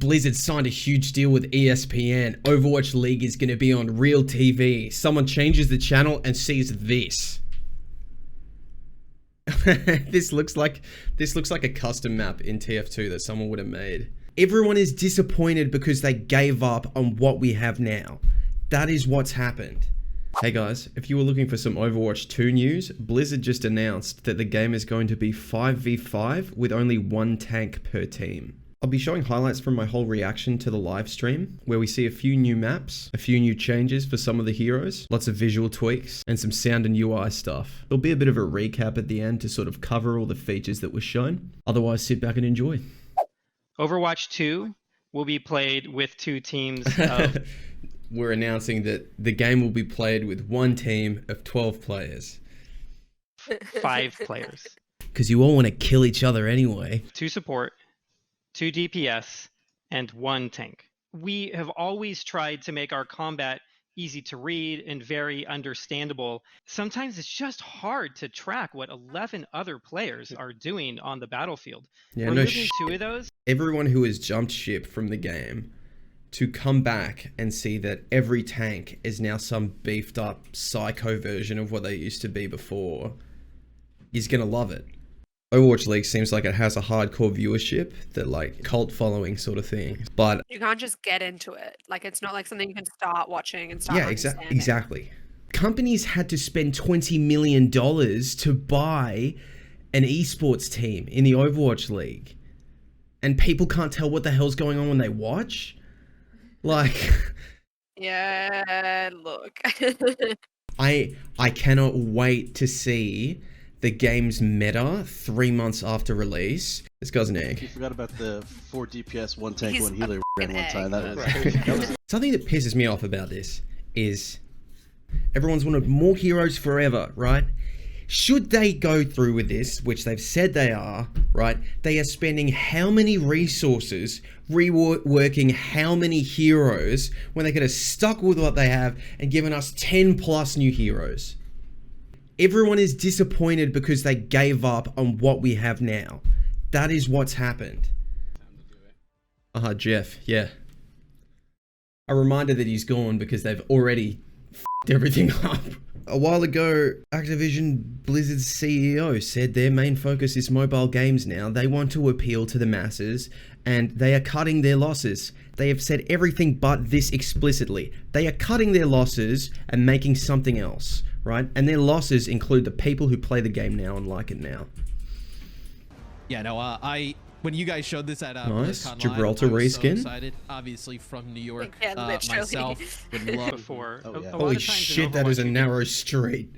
Blizzard signed a huge deal with ESPN. Overwatch League is going to be on real TV. Someone changes the channel and sees this. This looks like a custom map in TF2 that someone would have made. Everyone is disappointed because they gave up on what we have now. That is what's happened. Hey guys, if you were looking for some Overwatch 2 news, Blizzard just announced that the game is going to be 5v5 with only one tank per team. I'll be showing highlights from my whole reaction to the live stream, where we see a few new maps, a few new changes for some of the heroes, lots of visual tweaks, and some sound and UI stuff. There'll be a bit of a recap at the end to sort of cover all the features that were shown. Otherwise, sit back and enjoy. Overwatch 2 will be played with 2 teams of... We're announcing that the game will be played with one team of 12 players. 5 players. Because you all want to kill each other anyway. 2 support, 2 DPS, and 1 tank. We have always tried to make our combat easy to read and very understandable. Sometimes it's just hard to track what 11 other players are doing on the battlefield. Yeah, Removing 2 of those. Everyone who has jumped ship from the game to come back and see that every tank is now some beefed up psycho version of what they used to be before is gonna love it. Overwatch League seems like it has a hardcore viewership, that like cult following sort of thing, but you can't just get into it. Like, it's not like something you can start watching and start understanding. Exactly. Companies had to spend $20 million to buy an esports team in the Overwatch League, and people can't tell what the hell's going on when they watch. Like, yeah, look. I cannot wait to see the game's meta 3 months after release. This guy's an egg. You forgot about the 4 DPS, 1 tank, 1 healer ran one time. Something that pisses me off about this is everyone's wanted more heroes forever, right? Should they go through with this, which they've said they are, right? They are spending how many resources reworking how many heroes when they could have stuck with what they have and given us 10 plus new heroes. Everyone is disappointed because they gave up on what we have now. That is what's happened. Jeff, yeah. A reminder that he's gone because they've already f***ed everything up. A while ago, Activision Blizzard's CEO said their main focus is mobile games now. They want to appeal to the masses, and they are cutting their losses. They have said everything but this explicitly. They are cutting their losses and making something else, right? And their losses include the people who play the game now and like it now. Yeah, no, when you guys showed this at nice Gibraltar reskin. So excited, obviously from New York. Yeah, myself would love before. Holy shit, that is a narrow street.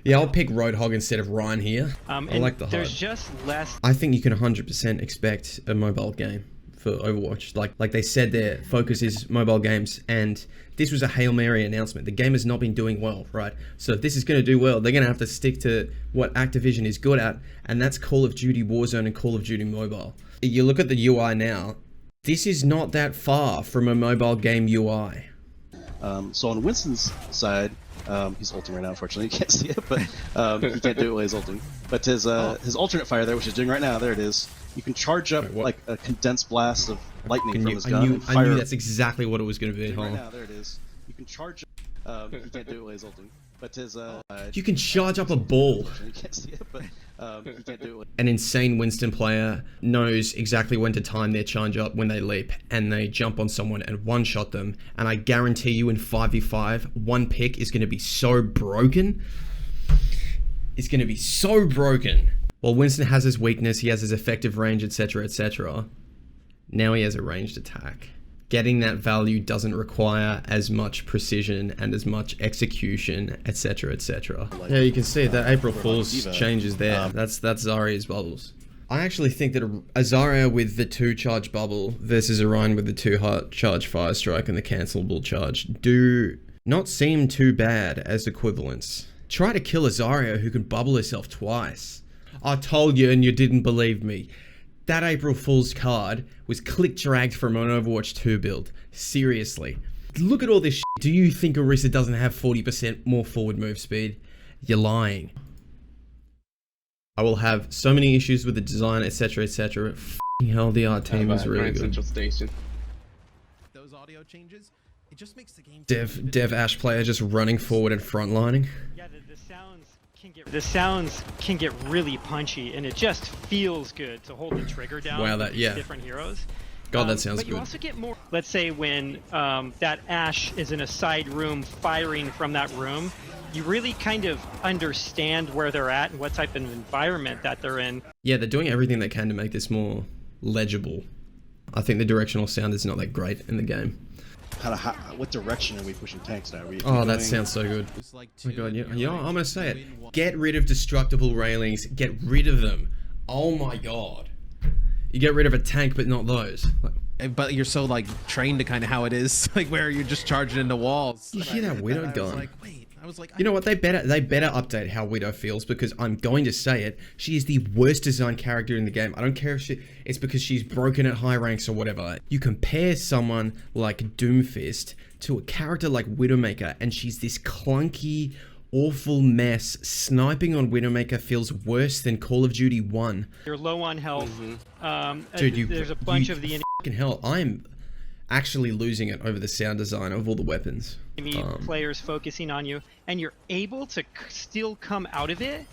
Yeah, I'll pick Roadhog instead of Ryan here. I like the HUD. There's just less. I think you can 100% expect a mobile game for Overwatch. Like they said, their focus is mobile games, and this was a Hail Mary announcement. The game has not been doing well, right? So if this is going to do well, they're going to have to stick to what Activision is good at, and that's Call of Duty Warzone and Call of Duty Mobile. You look at the UI now, this is not that far from a mobile game UI. So on Winston's side, he's ulting right now, unfortunately. You can't see it, but he can't do it while he's ulting. But his alternate fire there, which he's doing right now, there it is. You can charge up like a condensed blast of lightning from his gun. I knew that's exactly what it was going to be. Right now, there it is. You can charge. He can't do it while he's ulting. But his you can charge up a ball. You can't see it, but he can't do it. An insane Winston player knows exactly when to time their charge up when they leap, and they jump on someone and one-shot them. And I guarantee you, in 5v5, one pick is going to be so broken. It's going to be so broken. While Winston has his weakness, he has his effective range, etc., etc. Now he has a ranged attack. Getting that value doesn't require as much precision and as much execution, etc., etc. Yeah, you can see that April Fool's changes there. That's Zarya's bubbles. I actually think that a Zarya with the 2 charge bubble versus a Ryan with the 2 charge fire strike and the cancelable charge do not seem too bad as equivalents. Try to kill a Zarya who can bubble herself twice. I told you and you didn't believe me. That April Fool's card was click dragged from an Overwatch 2 build. Seriously. Look at all this shit. Do you think Orisa doesn't have 40% more forward move speed? You're lying. I will have so many issues with the design, etc., etc. F***ing hell, the art team is really good. Central Station. Those audio changes, it just makes the game. Dev Ash player just running forward and frontlining. Yeah, the sounds can get really punchy, and it just feels good to hold the trigger down. Wow, with yeah. different heroes. God, that sounds but good. You also get more. Let's say when that Ash is in a side room firing from that room, you really kind of understand where they're at and what type of environment that they're in. Yeah, they're doing everything they can to make this more legible. I think the directional sound is not that great in the game. What direction are we pushing tanks now? That sounds so good. Oh my god, yeah, I'm gonna say it. Get rid of destructible railings. Get rid of them. Oh my god. You get rid of a tank, but not those. But you're so like trained to kind of how it is, like where you're just charging into walls. You hear that Widow gun? I was like, you know what? They better update how Widow feels, because I'm going to say it. She is the worst designed character in the game. I don't care if it's because she's broken at high ranks or whatever. You compare someone like Doomfist to a character like Widowmaker, and she's this clunky, awful mess. Sniping on Widowmaker feels worse than Call of Duty 1. You're low on health. Dude, there's a bunch of the fucking hell. I'm actually losing it over the sound design of all the weapons. enemy players focusing on you, and you're able to still come out of it.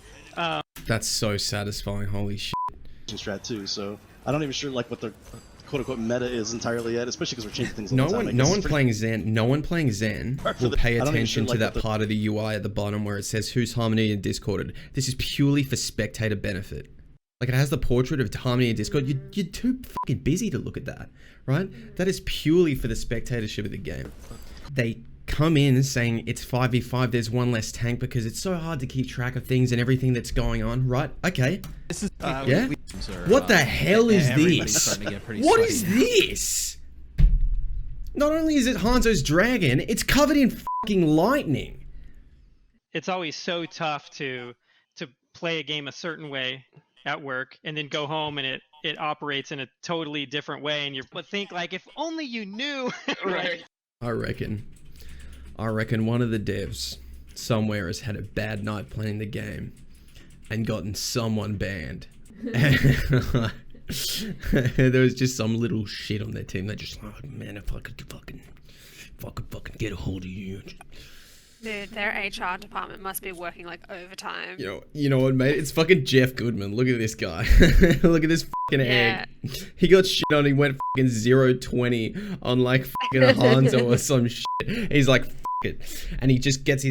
That's so satisfying. Holy shit. Strat too. So I don't even sure like what the quote-unquote meta is entirely yet, especially because we're changing things all the time. No one playing Zen will pay attention to that part of the UI at the bottom where it says who's Harmony and Discorded. This is purely for spectator benefit. Like, it has the portrait of Harmony and Discord. You're too fucking busy to look at that, right? That is purely for the spectatorship of the game. They come in saying it's 5v5, there's one less tank because it's so hard to keep track of things and everything that's going on, right? Okay. This is yeah? What the hell is this? What is this? Not only is it Hanzo's dragon, it's covered in fucking lightning. It's always so tough to play a game a certain way at work and then go home and it operates in a totally different way, and you think like, if only you knew. Right. I reckon one of the devs somewhere has had a bad night playing the game and gotten someone banned. There was just some little shit on their team. They're just like, man, if I could fucking get a hold of you. Dude, their HR department must be working like overtime. You know what, mate? It's fucking Jeff Goodman. Look at this guy. Look at this fucking egg. He got shit on. He went fucking 0-20 on like fucking Hanzo or some shit. He's like, fuck it, and he just gets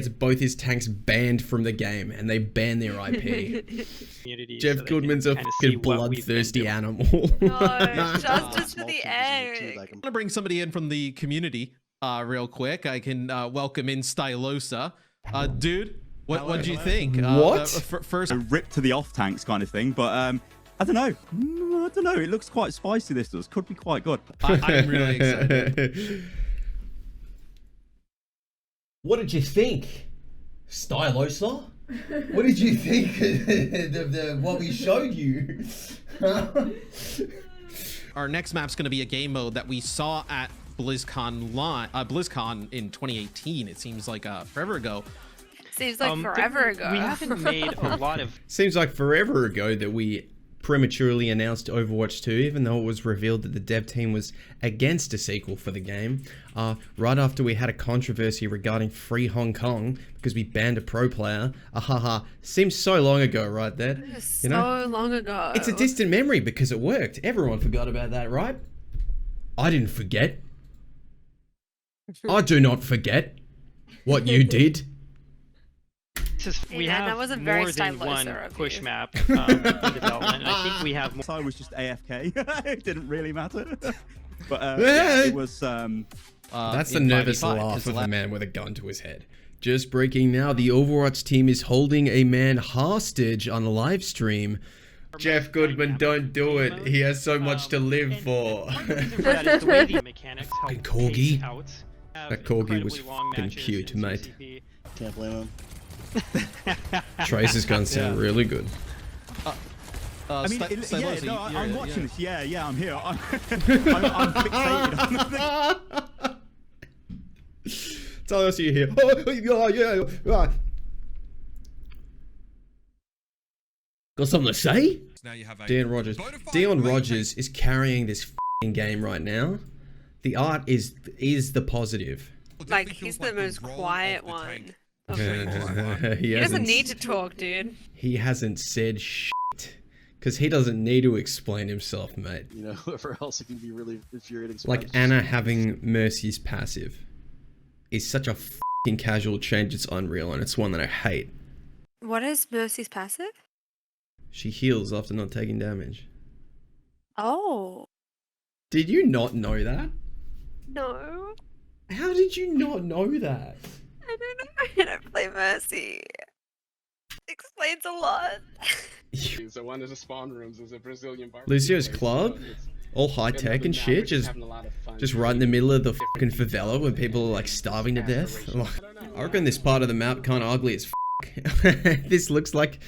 both his tanks banned from the game, and they ban their IP. Jeff Goodman's a fucking bloodthirsty animal. No, justice for the egg. I'm gonna bring somebody in from the community. Real quick, I can welcome in Stylosa. Dude, what do you think? What? First, a rip to the off tanks kind of thing, but I don't know. I don't know. It looks quite spicy. This does. Could be quite good. I'm really excited. What did you think, Stylosa? What did you think of what we showed you? Our next map's going to be a game mode that we saw at BlizzCon in 2018. It seems like forever ago. Seems like forever ago. We haven't made a lot of... Seems like forever ago that we prematurely announced Overwatch 2, even though it was revealed that the dev team was against a sequel for the game, right after we had a controversy regarding Free Hong Kong because we banned a pro player. Seems so long ago, right there. So long ago. It's a distant memory because it worked. Everyone forgot about that, right? I didn't forget. I do not forget what you did. We have that wasn't more very than one stylosa of push you. map in development. And I think we have more. I was just AFK. It didn't really matter. But it was. That's the nervous laugh of a man with a gun to his head. Just breaking now, the Overwatch team is holding a man hostage on a live stream. Jeff Goodman, don't do it. He has so much to live for. Fucking corgi. That corgi was fucking cute, mate. Can't blame him. Tracer's gun sound really good. I mean, I'm watching this. Yeah, I'm here. I'm fixated. Tell us you're here. Oh, yeah. Got something to say? Now you have a Dion Rogers. Dion Rogers is carrying this f***ing game right now. The art is the positive. Like, he's the most quiet one. He doesn't need to talk, dude. He hasn't said shit. Because he doesn't need to explain himself, mate. You know, whoever else, it can be really infuriating. Like Anna having Mercy's passive is such a f***ing casual change, it's unreal, and it's one that I hate. What is Mercy's passive? She heals after not taking damage. Oh. Did you not know that? No. How did you not know that? I don't know. I don't play Mercy. Explains a lot. So one of the spawn rooms is a Brazilian bar. Lucio's club? All high tech and shit, just right in the middle of the fucking favela where people are like starving to death. I reckon this part of the map kind of ugly as f***. This looks like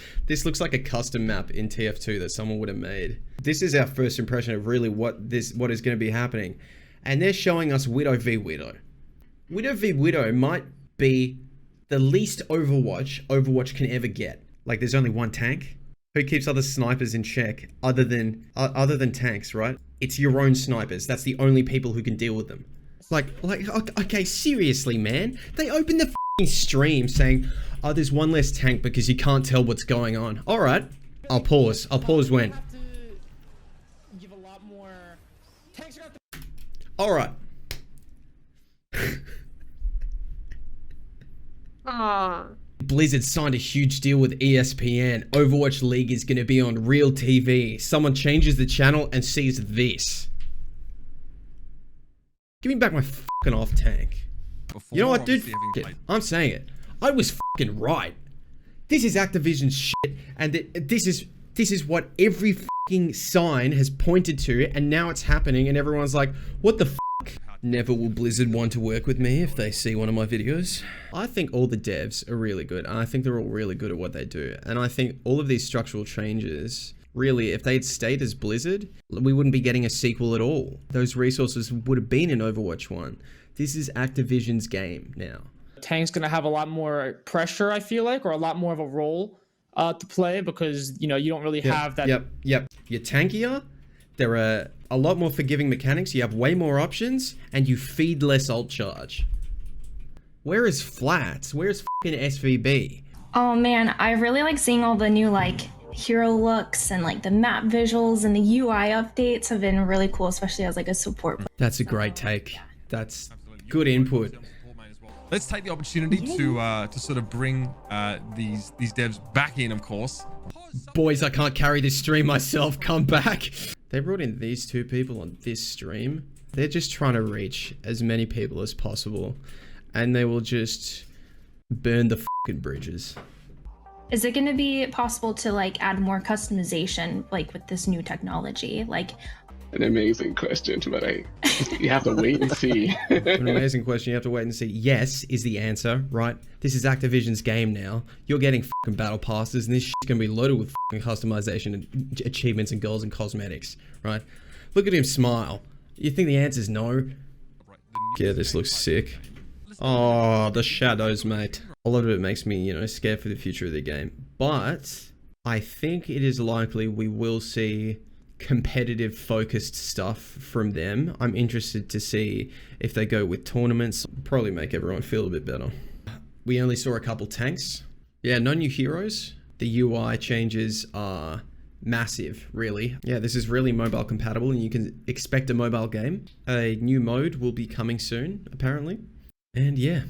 a custom map in TF2 that someone would have made. This is our first impression of really what is going to be happening, and they're showing us Widow v Widow. Widow v Widow might be the least Overwatch can ever get. Like, there's only one tank. Who keeps other snipers in check other than tanks, right? It's your own snipers. That's the only people who can deal with them. Like, okay, seriously, man. They opened the f***ing stream saying, oh, there's one less tank because you can't tell what's going on. All right, I'll pause. I'll pause when. All right. Blizzard signed a huge deal with ESPN. Overwatch League is going to be on real TV. Someone changes the channel and sees this. Give me back my fucking off tank. You know what, dude? I'm saying it. I was fucking right. This is Activision's shit, and this is what every fucking sign has pointed to, and now it's happening, and everyone's like, what the fuck? Never will Blizzard want to work with me if they see one of my videos. I think all the devs are really good, and I think they're all really good at what they do. And I think all of these structural changes, really, if they'd stayed as Blizzard, we wouldn't be getting a sequel at all. Those resources would have been in Overwatch 1. This is Activision's game now. Tank's gonna have a lot more pressure, I feel like, or a lot more of a role to play, because, you know, you don't really have that. Yep. You're tankier. There are a lot more forgiving mechanics. You have way more options, and you feed less ult charge. Where is Flats? Where's fucking SVB? Oh man, I really like seeing all the new like hero looks and like the map visuals, and the UI updates have been really cool, especially as like a support. That's a great take. That's good input. Let's take the opportunity to sort of bring these devs back in, of course. Boys, I can't carry this stream myself. Come back. They brought in these two people on this stream. They're just trying to reach as many people as possible, and they will just burn the fucking bridges. Is it going to be possible to like add more customization like with this new technology? Like, an amazing question, but you have to wait and see. An amazing question. You have to wait and see. Yes is the answer, right? This is Activision's game now. You're getting fucking battle passes, and this shit's gonna be loaded with fucking customization and achievements and goals and cosmetics, right? Look at him smile. You think the answer's no? Yeah, this looks sick. Oh, the shadows, mate. A lot of it makes me, you know, scared for the future of the game. But I think it is likely we will see competitive focused stuff from them. I'm interested to see if they go with tournaments. Probably make everyone feel a bit better. We only saw a couple tanks. Yeah, no new heroes. The UI changes are massive, really. Yeah, this is really mobile compatible, and you can expect a mobile game. A new mode will be coming soon, apparently. And yeah.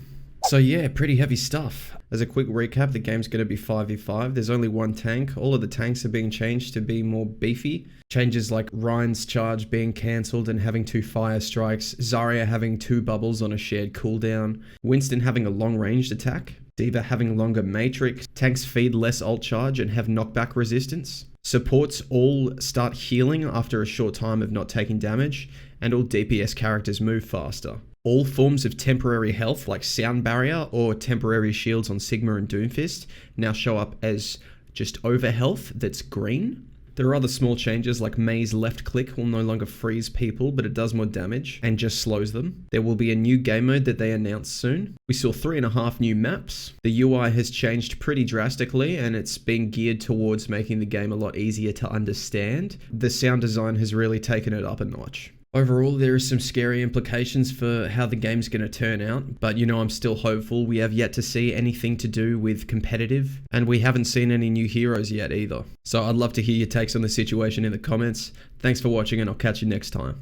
So yeah, pretty heavy stuff. As a quick recap, the game's going to be 5v5. There's only one tank. All of the tanks are being changed to be more beefy. Changes like Ryan's charge being cancelled and having 2 fire strikes. Zarya having 2 bubbles on a shared cooldown. Winston having a long-ranged attack. D.Va having longer matrix. Tanks feed less ult charge and have knockback resistance. Supports all start healing after a short time of not taking damage. And all DPS characters move faster. All forms of temporary health like sound barrier or temporary shields on Sigma and Doomfist now show up as just over health that's green. There are other small changes like May's left click will no longer freeze people, but it does more damage and just slows them. There will be a new game mode that they announce soon. We saw 3.5 new maps. The UI has changed pretty drastically and it's been geared towards making the game a lot easier to understand. The sound design has really taken it up a notch. Overall, there are some scary implications for how the game's going to turn out, but you know, I'm still hopeful. We have yet to see anything to do with competitive, and we haven't seen any new heroes yet either. So I'd love to hear your takes on the situation in the comments. Thanks for watching, and I'll catch you next time.